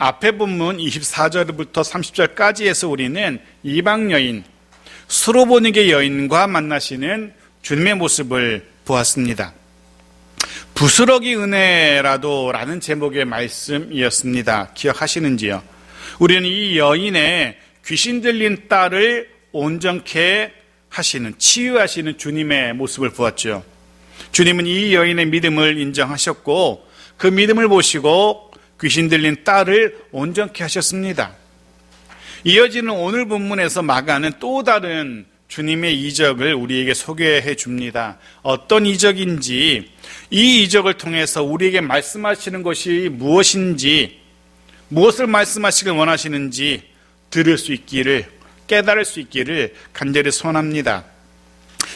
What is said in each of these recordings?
앞에 본문 24절부터 30절까지에서 우리는 이방 여인, 수로보니게 여인과 만나시는 주님의 모습을 보았습니다. 부스러기 은혜라도 라는 제목의 말씀이었습니다. 기억하시는지요? 우리는 이 여인의 귀신 들린 딸을 온전케 하시는, 치유하시는 주님의 모습을 보았죠. 주님은 이 여인의 믿음을 인정하셨고 그 믿음을 보시고 귀신 들린 딸을 온전케 하셨습니다. 이어지는 오늘 본문에서 마가는 또 다른 주님의 이적을 우리에게 소개해 줍니다. 어떤 이적인지, 이 이적을 통해서 우리에게 말씀하시는 것이 무엇인지, 무엇을 말씀하시길 원하시는지 들을 수 있기를, 깨달을 수 있기를 간절히 소원합니다.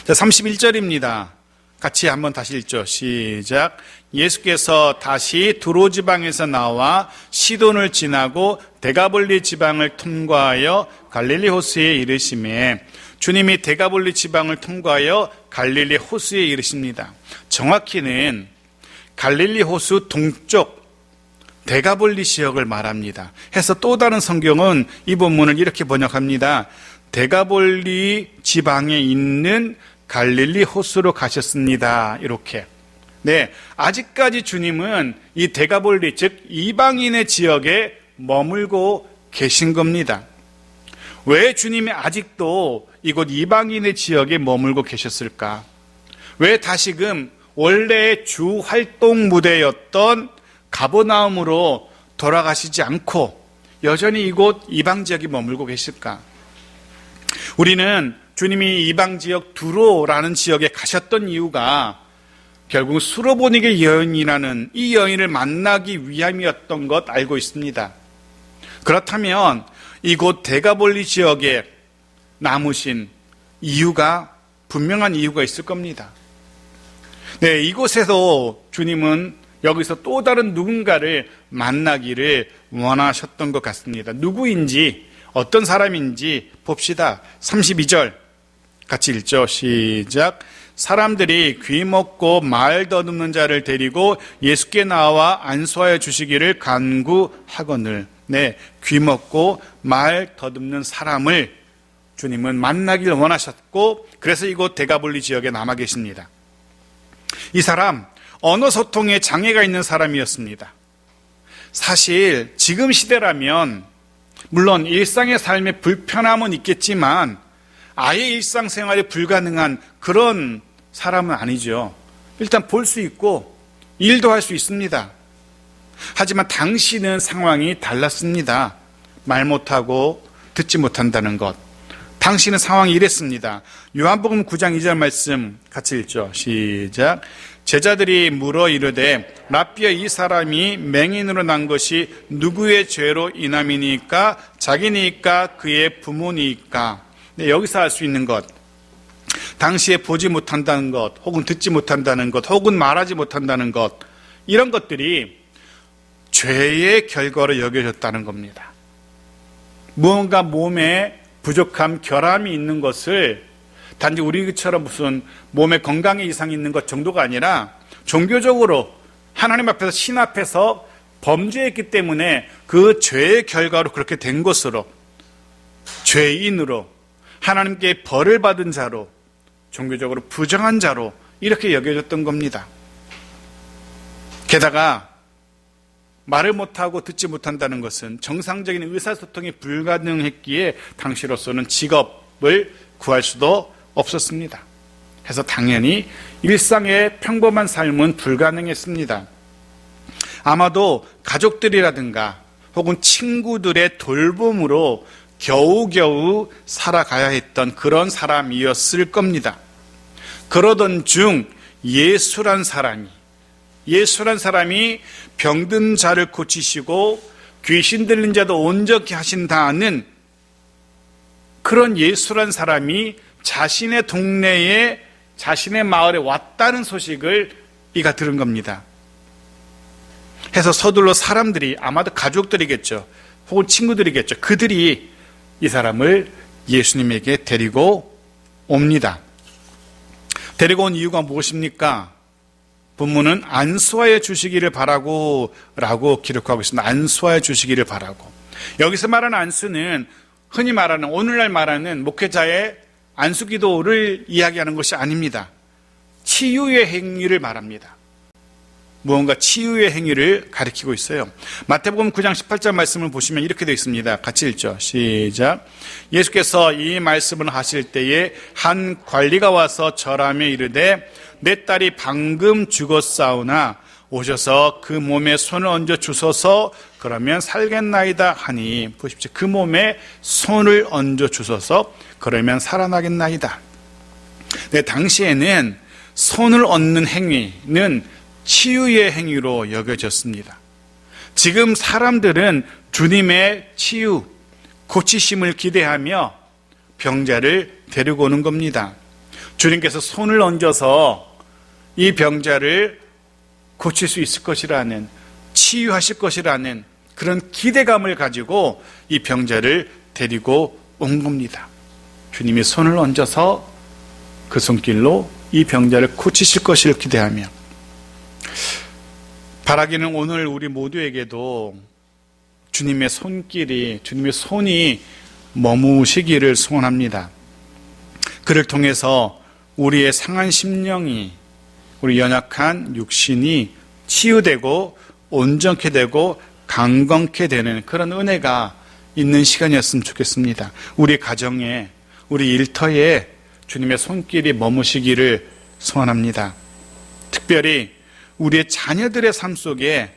자, 31절입니다. 같이 한번 다시 읽죠. 시작. 예수께서 다시 두로 지방에서 나와 시돈을 지나고 데가볼리 지방을 통과하여 갈릴리 호수에 이르시매, 주님이 데가볼리 지방을 통과하여 갈릴리 호수에 이르십니다. 정확히는 갈릴리 호수 동쪽 데가볼리 지역을 말합니다. 해서 또 다른 성경은 이 본문을 이렇게 번역합니다. 데가볼리 지방에 있는 갈릴리 호수로 가셨습니다. 이렇게. 네, 아직까지 주님은 이 데가볼리, 즉 이방인의 지역에 머물고 계신 겁니다. 왜 주님이 아직도 이곳 이방인의 지역에 머물고 계셨을까? 왜 다시금 원래의 주 활동 무대였던 가버나움으로 돌아가시지 않고 여전히 이곳 이방 지역에 머물고 계실까? 우리는 주님이 이방 지역 두로라는 지역에 가셨던 이유가 결국 수로보니게 여인이라는 이 여인을 만나기 위함이었던 것 알고 있습니다. 그렇다면 이곳 데가볼리 지역에 남으신 이유가, 분명한 이유가 있을 겁니다. 네, 이곳에서 주님은 여기서 또 다른 누군가를 만나기를 원하셨던 것 같습니다. 누구인지, 어떤 사람인지 봅시다. 32절 같이 읽죠. 시작. 사람들이 귀 먹고 말 더듬는 자를 데리고 예수께 나와 안수하여 주시기를 간구하거늘. 네, 귀 먹고 말 더듬는 사람을 주님은 만나기를 원하셨고, 그래서 이곳 데가볼리 지역에 남아 계십니다. 이 사람, 언어 소통에 장애가 있는 사람이었습니다. 사실 지금 시대라면 물론 일상의 삶에 불편함은 있겠지만 아예 일상생활이 불가능한 그런 사람은 아니죠. 일단 볼 수 있고 일도 할 수 있습니다. 하지만 당시는 상황이 달랐습니다. 말 못하고 듣지 못한다는 것. 당시는 상황이 이랬습니다. 요한복음 9장 2절 말씀 같이 읽죠. 시작. 제자들이 물어 이르되 랍비여, 이 사람이 맹인으로 난 것이 누구의 죄로 인함이니까? 자기니까 그의 부모니까? 네, 여기서 알 수 있는 것, 당시에 보지 못한다는 것, 혹은 듣지 못한다는 것, 혹은 말하지 못한다는 것, 이런 것들이 죄의 결과로 여겨졌다는 겁니다. 무언가 몸에 부족함, 결함이 있는 것을 단지 우리처럼 무슨 몸에 건강에 이상이 있는 것 정도가 아니라 종교적으로 하나님 앞에서, 신 앞에서 범죄했기 때문에 그 죄의 결과로 그렇게 된 것으로, 죄인으로, 하나님께 벌을 받은 자로, 종교적으로 부정한 자로 이렇게 여겨졌던 겁니다. 게다가 말을 못하고 듣지 못한다는 것은 정상적인 의사소통이 불가능했기에 당시로서는 직업을 구할 수도 없었습니다. 그래서 당연히 일상의 평범한 삶은 불가능했습니다. 아마도 가족들이라든가 혹은 친구들의 돌봄으로 겨우겨우 살아가야 했던 그런 사람이었을 겁니다. 그러던 중 예수란 사람이 병든 자를 고치시고 귀신 들린 자도 온전케 하신다는 그런 예수란 사람이 자신의 동네에, 자신의 마을에 왔다는 소식을 이가 들은 겁니다. 해서 서둘러 사람들이, 아마도 가족들이겠죠, 혹은 친구들이겠죠, 그들이 이 사람을 예수님에게 데리고 옵니다. 데리고 온 이유가 무엇입니까? 본문은 안수하여 주시기를 바라고 라고 기록하고 있습니다. 안수하여 주시기를 바라고. 여기서 말하는 안수는 흔히 말하는, 오늘날 말하는 목회자의 안수기도를 이야기하는 것이 아닙니다. 치유의 행위를 말합니다. 무언가 치유의 행위를 가리키고 있어요. 마태복음 9장 18절 말씀을 보시면 이렇게 되어 있습니다. 같이 읽죠. 시작. 예수께서 이 말씀을 하실 때에 한 관리가 와서 절하며 이르되 내 딸이 방금 죽었사오나 오셔서 그 몸에 손을 얹어 주소서 그러면 살겠나이다 하니, 보십시오. 그 몸에 손을 얹어 주소서 그러면 살아나겠나이다. 네, 당시에는 손을 얹는 행위는 치유의 행위로 여겨졌습니다. 지금 사람들은 주님의 치유, 고치심을 기대하며 병자를 데리고 오는 겁니다. 주님께서 손을 얹어서 이 병자를 고칠 수 있을 것이라는, 치유하실 것이라는 그런 기대감을 가지고 이 병자를 데리고 온 겁니다. 주님이 손을 얹어서 그 손길로 이 병자를 고치실 것을 기대하며, 바라기는 오늘 우리 모두에게도 주님의 손길이, 주님의 손이 머무시기를 소원합니다. 그를 통해서 우리의 상한 심령이, 우리 연약한 육신이 치유되고 온전케 되고 강건케 되는 그런 은혜가 있는 시간이었으면 좋겠습니다. 우리 가정에, 우리 일터에 주님의 손길이 머무시기를 소원합니다. 특별히 우리의 자녀들의 삶 속에,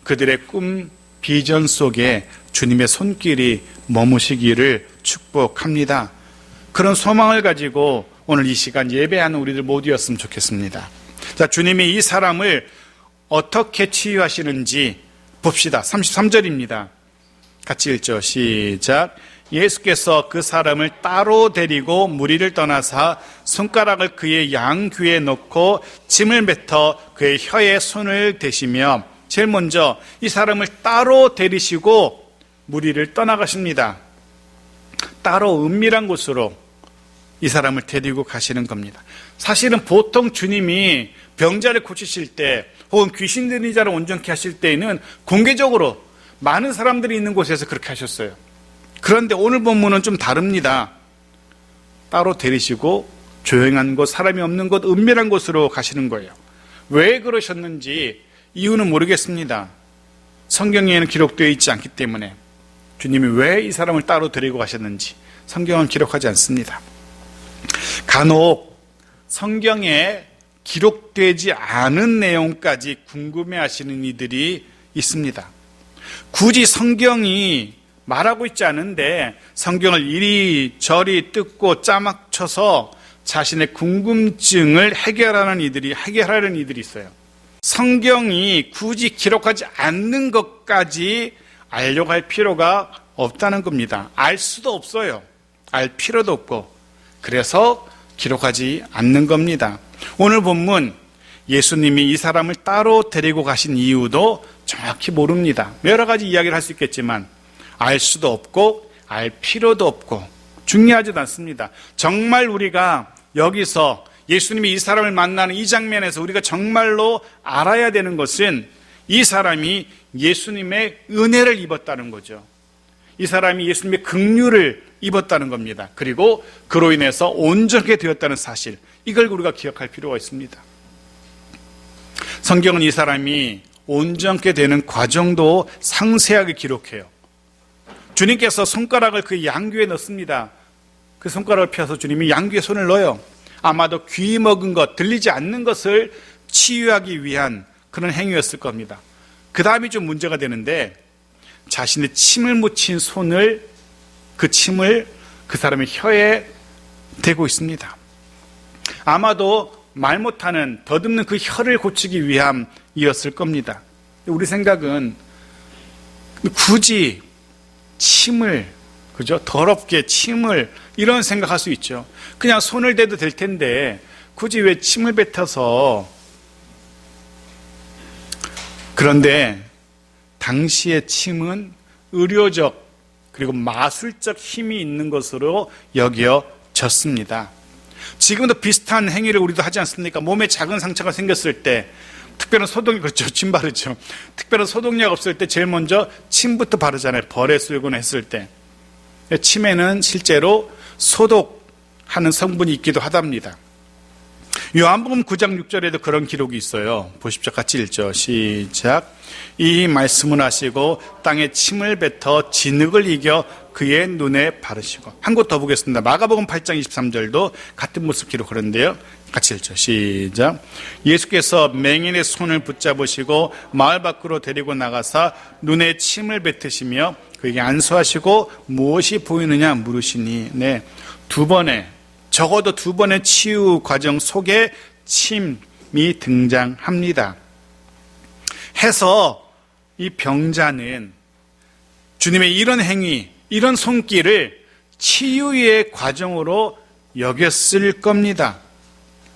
그들의 꿈, 비전 속에 주님의 손길이 머무시기를 축복합니다. 그런 소망을 가지고 오늘 이 시간 예배하는 우리들 모두였으면 좋겠습니다. 자, 주님이 이 사람을 어떻게 치유하시는지 봅시다. 33절입니다. 같이 읽죠. 시작. 예수께서 그 사람을 따로 데리고 무리를 떠나사 손가락을 그의 양귀에 넣고 침을 뱉어 그의 혀에 손을 대시며, 제일 먼저 이 사람을 따로 데리시고 무리를 떠나가십니다. 따로 은밀한 곳으로 이 사람을 데리고 가시는 겁니다. 사실은 보통 주님이 병자를 고치실 때 혹은 귀신 들린 자를 온전케 하실 때에는 공개적으로 많은 사람들이 있는 곳에서 그렇게 하셨어요. 그런데 오늘 본문은 좀 다릅니다. 따로 데리시고 조용한 곳, 사람이 없는 곳, 은밀한 곳으로 가시는 거예요. 왜 그러셨는지 이유는 모르겠습니다. 성경에는 기록되어 있지 않기 때문에 주님이 왜 이 사람을 따로 데리고 가셨는지 성경은 기록하지 않습니다. 간혹 성경에 기록되지 않은 내용까지 궁금해하시는 이들이 있습니다. 굳이 성경이 말하고 있지 않은데 성경을 이리저리 뜯고 짜맞춰서 자신의 궁금증을 해결하는 이들이 있어요. 성경이 굳이 기록하지 않는 것까지 알려고 할 필요가 없다는 겁니다. 알 수도 없어요. 알 필요도 없고. 그래서 기록하지 않는 겁니다. 오늘 본문 예수님이 이 사람을 따로 데리고 가신 이유도 정확히 모릅니다. 여러 가지 이야기를 할 수 있겠지만 알 수도 없고 알 필요도 없고 중요하지도 않습니다. 정말 우리가 여기서 예수님이 이 사람을 만나는 이 장면에서 우리가 정말로 알아야 되는 것은 이 사람이 예수님의 은혜를 입었다는 거죠. 이 사람이 예수님의 긍휼을 입었다는 겁니다. 그리고 그로 인해서 온전하게 되었다는 사실, 이걸 우리가 기억할 필요가 있습니다. 성경은 이 사람이 온전하게 되는 과정도 상세하게 기록해요. 주님께서 손가락을 그 양귀에 넣습니다. 그 손가락을 펴서 주님이 양귀에 손을 넣어요. 아마도 귀 먹은 것, 들리지 않는 것을 치유하기 위한 그런 행위였을 겁니다. 그 다음이 좀 문제가 되는데, 자신의 침을 묻힌 손을, 그 침을 그 사람의 혀에 대고 있습니다. 아마도 말 못하는, 더듬는 그 혀를 고치기 위함이었을 겁니다. 우리 생각은 굳이 침을, 그죠? 더럽게 침을, 이런 생각할 수 있죠. 그냥 손을 대도 될 텐데 굳이 왜 침을 뱉어서. 그런데 당시의 침은 의료적 그리고 마술적 힘이 있는 것으로 여겨졌습니다. 지금도 비슷한 행위를 우리도 하지 않습니까? 몸에 작은 상처가 생겼을 때, 특별한 그렇죠. 침 바르죠. 특별한 소독약 없을 때 제일 먼저 침부터 바르잖아요. 벌에 쏘거나 했을 때. 침에는 실제로 소독하는 성분이 있기도 하답니다. 요한복음 9장 6절에도 그런 기록이 있어요. 보십시오. 같이 읽죠. 시작. 이 말씀을 하시고 땅에 침을 뱉어 진흙을 이겨 그의 눈에 바르시고. 한 곳 더 보겠습니다. 마가복음 8장 23절도 같은 모습 기록하는데요. 같이 읽죠. 시작. 예수께서 맹인의 손을 붙잡으시고 마을 밖으로 데리고 나가사 눈에 침을 뱉으시며 그에게 안수하시고 무엇이 보이느냐 물으시니. 네, 적어도 두 번의 치유 과정 속에 침이 등장합니다. 해서 이 병자는 주님의 이런 행위, 이런 손길을 치유의 과정으로 여겼을 겁니다.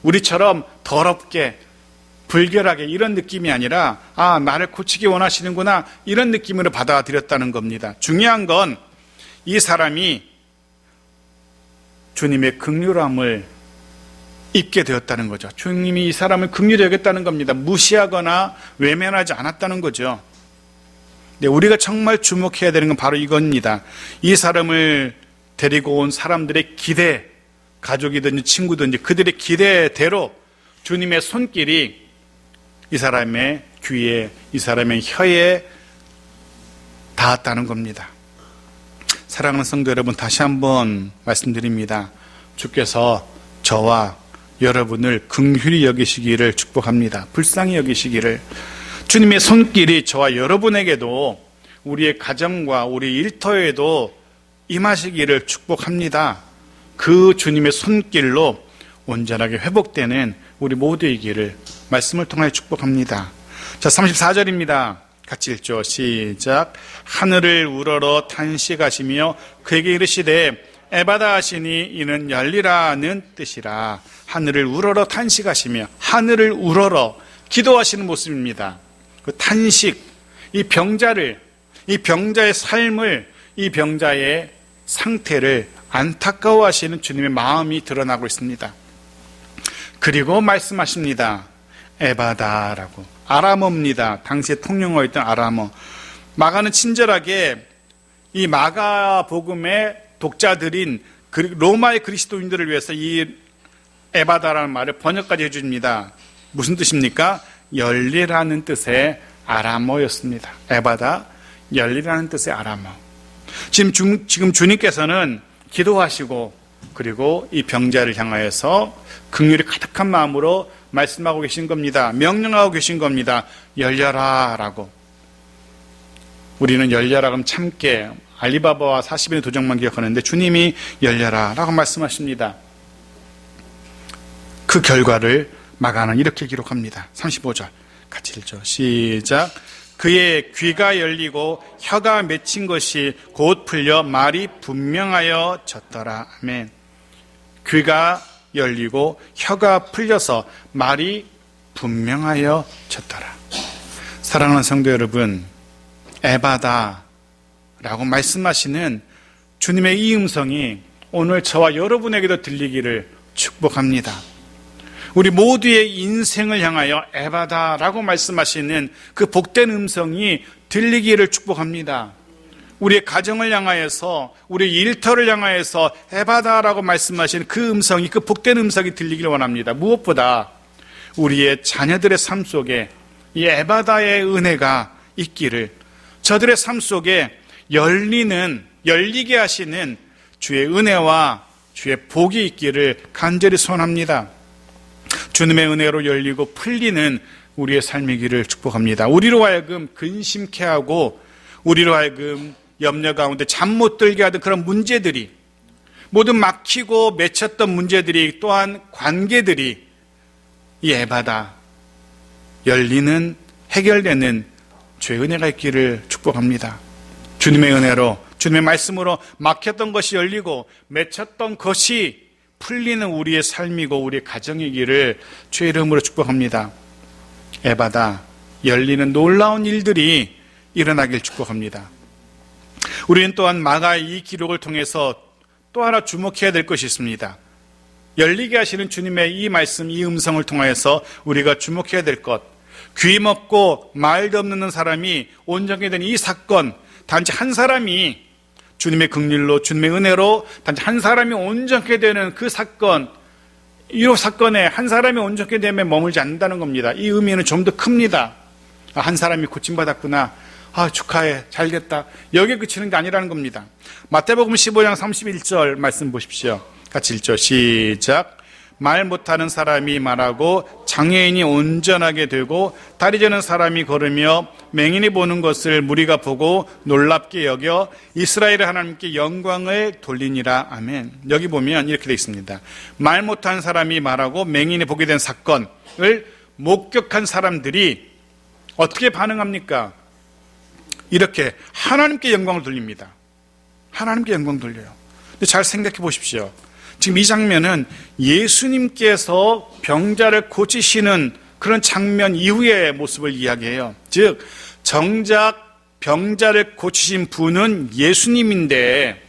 우리처럼 더럽게, 불결하게 이런 느낌이 아니라 나를 고치기 원하시는구나 이런 느낌으로 받아들였다는 겁니다. 중요한 건 이 사람이 주님의 긍휼함을 입게 되었다는 거죠. 주님이 이 사람을 긍휼히 여겼다는 겁니다. 무시하거나 외면하지 않았다는 거죠. 네, 우리가 정말 주목해야 되는 건 바로 이겁니다. 이 사람을 데리고 온 사람들의 기대, 가족이든지 친구든지 그들의 기대대로 주님의 손길이 이 사람의 귀에, 이 사람의 혀에 닿았다는 겁니다. 사랑하는 성도 여러분, 다시 한번 말씀드립니다. 주께서 저와 여러분을 긍휼히 여기시기를 축복합니다. 불쌍히 여기시기를. 주님의 손길이 저와 여러분에게도, 우리의 가정과 우리 일터에도 임하시기를 축복합니다. 그 주님의 손길로 온전하게 회복되는 우리 모두이기를 말씀을 통하여 축복합니다. 자, 34절입니다. 같이 읽죠. 시작. 하늘을 우러러 탄식하시며 그에게 이르시되 에바다 하시니 이는 열리라는 뜻이라. 하늘을 우러러 탄식하시며, 하늘을 우러러 기도하시는 모습입니다. 그 탄식, 이 병자의 삶을, 이 병자의 상태를 안타까워하시는 주님의 마음이 드러나고 있습니다. 그리고 말씀하십니다. 에바다라고. 아람어입니다. 당시에 통용어였던 아람어. 마가는 친절하게 이 마가복음의 독자들인 로마의 그리스도인들을 위해서 이 에바다라는 말을 번역까지 해줍니다. 무슨 뜻입니까? 열리라는 뜻의 아람어였습니다. 에바다, 열리라는 뜻의 아람어. 지금 주님께서는 기도하시고 그리고 이 병자를 향하여서 긍휼이 가득한 마음으로 말씀하고 계신 겁니다. 명령하고 계신 겁니다. 열려라 라고. 우리는 열려라 그럼 참게, 알리바바와 40인의 도적만 기억하는데 주님이 열려라 라고 말씀하십니다. 그 결과를 마가는 이렇게 기록합니다. 35절 같이 읽죠. 시작. 그의 귀가 열리고 혀가 맺힌 것이 곧 풀려 말이 분명하여 졌더라. 아멘. 귀가 열리고 혀가 풀려서 말이 분명하여 졌더라. 사랑하는 성도 여러분, 에바다라고 말씀하시는 주님의 이 음성이 오늘 저와 여러분에게도 들리기를 축복합니다. 우리 모두의 인생을 향하여 에바다라고 말씀하시는 그 복된 음성이 들리기를 축복합니다. 우리의 가정을 향하여서, 우리 일터를 향하여서 에바다라고 말씀하시는 그 음성이, 그 복된 음성이 들리기를 원합니다. 무엇보다 우리의 자녀들의 삶 속에 이 에바다의 은혜가 있기를, 저들의 삶 속에 열리게 하시는 주의 은혜와 주의 복이 있기를 간절히 소원합니다. 주님의 은혜로 열리고 풀리는 우리의 삶이기를 축복합니다. 우리로 하여금 근심케 하고 우리로 하여금 염려 가운데 잠 못 들게 하던 그런 문제들이, 모든 막히고 맺혔던 문제들이, 또한 관계들이 이 에바다, 열리는, 해결되는 주의 은혜가 있기를 축복합니다. 주님의 은혜로, 주님의 말씀으로 막혔던 것이 열리고 맺혔던 것이 풀리는 우리의 삶이고 우리의 가정이기를 주의 이름으로 축복합니다. 에바다, 열리는 놀라운 일들이 일어나길 축복합니다. 우리는 또한 마가의 이 기록을 통해서 또 하나 주목해야 될 것이 있습니다. 열리게 하시는 주님의 이 말씀, 이 음성을 통하여서 우리가 주목해야 될 것, 귀 먹고 말도 없는 사람이 온전히 된 이 사건, 단지 한 사람이 주님의 긍휼로, 주님의 은혜로 단지 한 사람이 온전케 되는 그 사건, 이 사건에 한 사람이 온전케 되면 머물지 않는다는 겁니다. 이 의미는 좀 더 큽니다. 한 사람이 고침받았구나, 축하해, 잘 됐다, 여기에 그치는 게 아니라는 겁니다. 마태복음 15장 31절 말씀 보십시오. 같이 읽죠. 시작. 말 못하는 사람이 말하고 장애인이 온전하게 되고 다리 저는 사람이 걸으며 맹인이 보는 것을 무리가 보고 놀랍게 여겨 이스라엘 하나님께 영광을 돌리니라. 아멘. 여기 보면 이렇게 되어 있습니다. 말 못하는 사람이 말하고 맹인이 보게 된 사건을 목격한 사람들이 어떻게 반응합니까? 이렇게 하나님께 영광을 돌립니다. 하나님께 영광 돌려요. 근데 잘 생각해 보십시오. 지금 이 장면은 예수님께서 병자를 고치시는 그런 장면 이후의 모습을 이야기해요. 즉, 정작 병자를 고치신 분은 예수님인데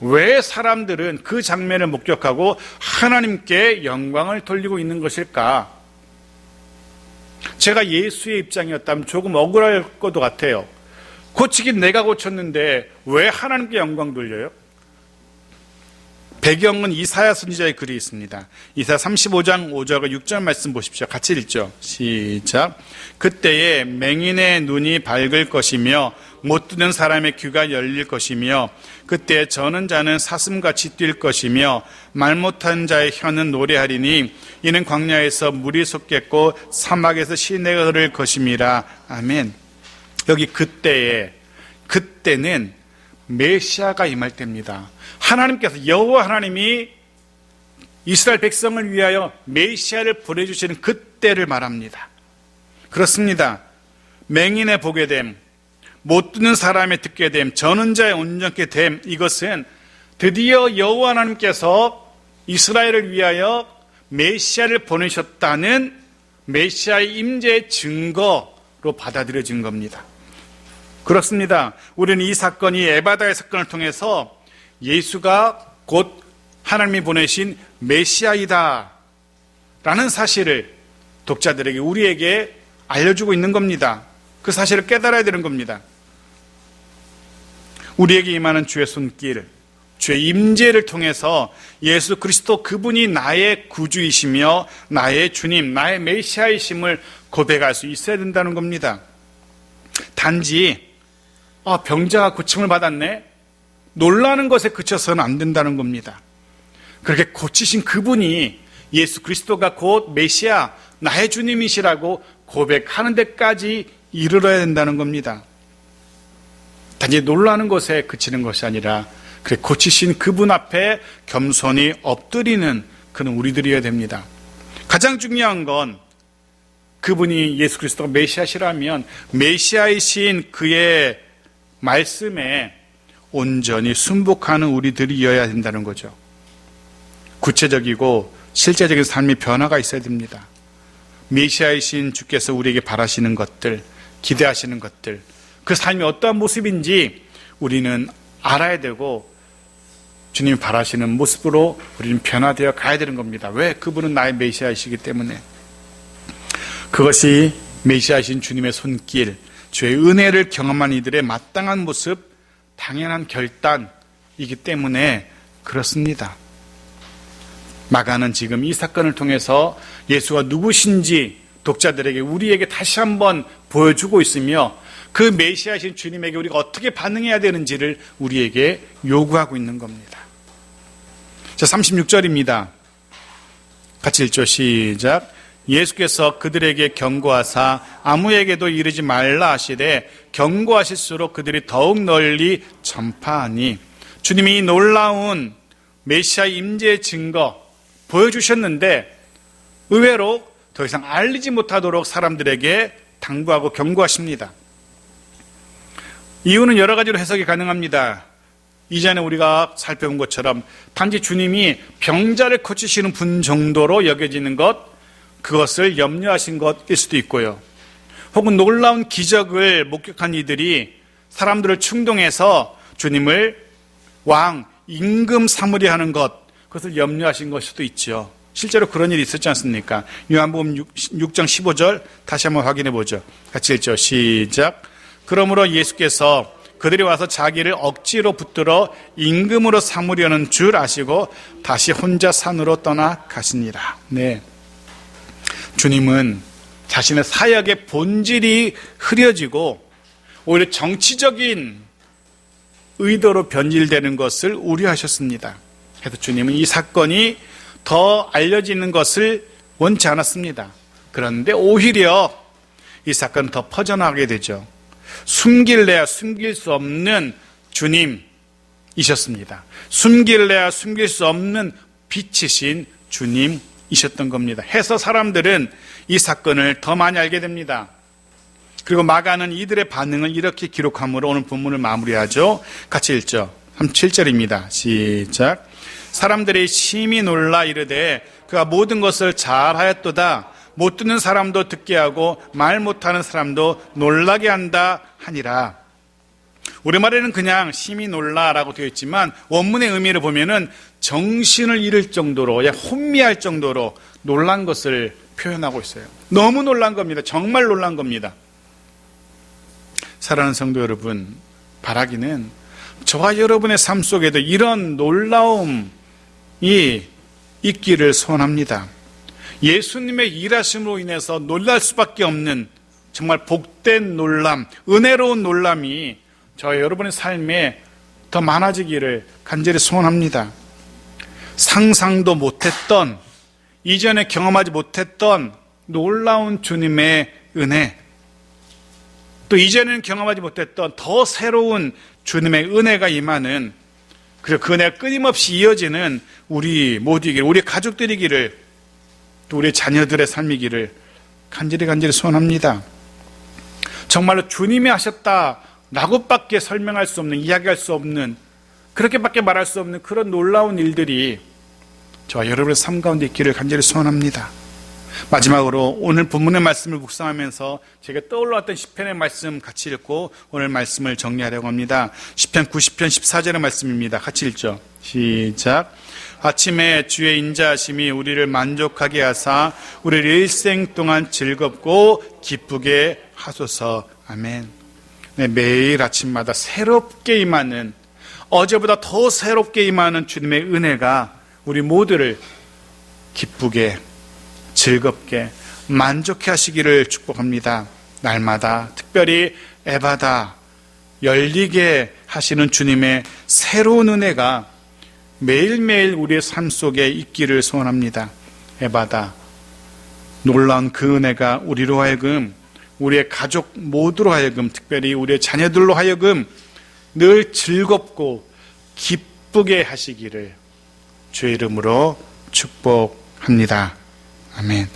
왜 사람들은 그 장면을 목격하고 하나님께 영광을 돌리고 있는 것일까? 제가 예수의 입장이었다면 조금 억울할 것도 같아요. 고치긴 내가 고쳤는데 왜 하나님께 영광 돌려요? 배경은 이사야 선지자의 글이 있습니다. 이사야 35장 5절과 6절 말씀 보십시오. 같이 읽죠. 시작. 그때에 맹인의 눈이 밝을 것이며 못 듣는 사람의 귀가 열릴 것이며 그때 저는 자는 사슴같이 뛸 것이며 말 못한 자의 혀는 노래하리니 이는 광야에서 물이 솟겠고 사막에서 시내가 흐를 것임이라. 아멘. 여기 그때는 메시아가 임할 때입니다. 하나님께서, 여호와 하나님이 이스라엘 백성을 위하여 메시아를 보내주시는 그때를 말합니다. 그렇습니다. 맹인의 보게 됨, 못 듣는 사람의 듣게 됨, 저는 자의 온전케 됨, 이것은 드디어 여호와 하나님께서 이스라엘을 위하여 메시아를 보내셨다는 메시아의 임재의 증거로 받아들여진 겁니다. 그렇습니다. 우리는 이 사건이 에바다의 사건을 통해서 예수가 곧 하나님이 보내신 메시아이다 라는 사실을 독자들에게, 우리에게 알려주고 있는 겁니다. 그 사실을 깨달아야 되는 겁니다. 우리에게 임하는 주의 손길, 주의 임재를 통해서 예수 그리스도 그분이 나의 구주이시며 나의 주님, 나의 메시아이심을 고백할 수 있어야 된다는 겁니다. 단지 병자가 고침을 받았네, 놀라는 것에 그쳐서는 안 된다는 겁니다. 그렇게 고치신 그분이 예수 그리스도가 곧 메시아, 나의 주님이시라고 고백하는 데까지 이르러야 된다는 겁니다. 단지 놀라는 것에 그치는 것이 아니라 그래 고치신 그분 앞에 겸손히 엎드리는 그는 우리들이어야 됩니다. 가장 중요한 건 그분이 예수 그리스도가 메시아시라면 메시아이신 그의 말씀에 온전히 순복하는 우리들이어야 된다는 거죠. 구체적이고 실제적인 삶의 변화가 있어야 됩니다. 메시아이신 주께서 우리에게 바라시는 것들, 기대하시는 것들, 그 삶이 어떠한 모습인지 우리는 알아야 되고 주님이 바라시는 모습으로 우리는 변화되어 가야 되는 겁니다. 왜? 그분은 나의 메시아이시기 때문에. 그것이 메시아이신 주님의 손길, 주의 은혜를 경험한 이들의 마땅한 모습, 당연한 결단이기 때문에 그렇습니다. 마가는 지금 이 사건을 통해서 예수가 누구신지 독자들에게, 우리에게 다시 한번 보여주고 있으며 그 메시아이신 주님에게 우리가 어떻게 반응해야 되는지를 우리에게 요구하고 있는 겁니다. 자, 36절입니다. 같이 읽죠. 시작. 예수께서 그들에게 경고하사 아무에게도 이르지 말라 하시되 경고하실수록 그들이 더욱 널리 전파하니, 주님이 놀라운 메시아 임재의 증거 보여주셨는데 의외로 더 이상 알리지 못하도록 사람들에게 당부하고 경고하십니다. 이유는 여러 가지로 해석이 가능합니다. 이전에 우리가 살펴본 것처럼 단지 주님이 병자를 고치시는 분 정도로 여겨지는 것, 그것을 염려하신 것일 수도 있고요. 혹은 놀라운 기적을 목격한 이들이 사람들을 충동해서 주님을 왕, 임금 삼으려 하는 것, 그것을 염려하신 걸 수도 있죠. 실제로 그런 일이 있었지 않습니까? 요한복음 6장 15절 다시 한번 확인해 보죠. 같이 읽죠. 시작. 그러므로 예수께서 그들이 와서 자기를 억지로 붙들어 임금으로 삼으려는 줄 아시고 다시 혼자 산으로 떠나 가시니라. 네. 주님은 자신의 사역의 본질이 흐려지고 오히려 정치적인 의도로 변질되는 것을 우려하셨습니다. 그래서 주님은 이 사건이 더 알려지는 것을 원치 않았습니다. 그런데 오히려 이 사건은 더 퍼져나가게 되죠. 숨길래야 숨길 수 없는 주님이셨습니다. 숨길래야 숨길 수 없는 빛이신 주님이셨던 겁니다. 해서 사람들은 이 사건을 더 많이 알게 됩니다. 그리고 마가는 이들의 반응을 이렇게 기록함으로 오늘 본문을 마무리하죠. 같이 읽죠. 37절입니다. 시작. 사람들이 심히 놀라 이르되 그가 모든 것을 잘하였도다. 못 듣는 사람도 듣게 하고 말 못하는 사람도 놀라게 한다 하니라. 우리말에는 그냥 심히 놀라라고 되어 있지만 원문의 의미를 보면은 정신을 잃을 정도로, 혼미할 정도로 놀란 것을 표현하고 있어요. 너무 놀란 겁니다. 정말 놀란 겁니다. 사랑하는 성도 여러분, 바라기는 저와 여러분의 삶 속에도 이런 놀라움이 있기를 소원합니다. 예수님의 일하심으로 인해서 놀랄 수밖에 없는 정말 복된 놀람, 은혜로운 놀람이 저와 여러분의 삶에 더 많아지기를 간절히 소원합니다. 상상도 못했던, 이전에 경험하지 못했던 놀라운 주님의 은혜, 또 이전에는 경험하지 못했던 더 새로운 주님의 은혜가 임하는, 그리고 그 은혜가 끊임없이 이어지는 우리 모두이기를, 우리 가족들이기를, 또 우리 자녀들의 삶이기를 간절히 소원합니다. 정말로 주님이 하셨다라고밖에 설명할 수 없는, 이야기할 수 없는, 그렇게밖에 말할 수 없는 그런 놀라운 일들이 저와 여러분의 삶 가운데 있기를 간절히 소원합니다. 마지막으로 오늘 본문의 말씀을 묵상하면서 제가 떠올랐던 시편의 말씀 같이 읽고 오늘 말씀을 정리하려고 합니다. 시편 90편 14절의 말씀입니다. 같이 읽죠. 시작. 아침에 주의 인자하심이 우리를 만족하게 하사 우리를 일생 동안 즐겁고 기쁘게 하소서. 아멘. 네, 매일 아침마다 새롭게 임하는, 어제보다 더 새롭게 임하는 주님의 은혜가 우리 모두를 기쁘게, 즐겁게, 만족해 하시기를 축복합니다. 날마다 특별히 에바다 열리게 하시는 주님의 새로운 은혜가 매일매일 우리의 삶 속에 있기를 소원합니다. 에바다, 놀라운 그 은혜가 우리로 하여금, 우리의 가족 모두로 하여금, 특별히 우리의 자녀들로 하여금 늘 즐겁고 기쁘게 하시기를 주의 이름으로 축복합니다. 아멘.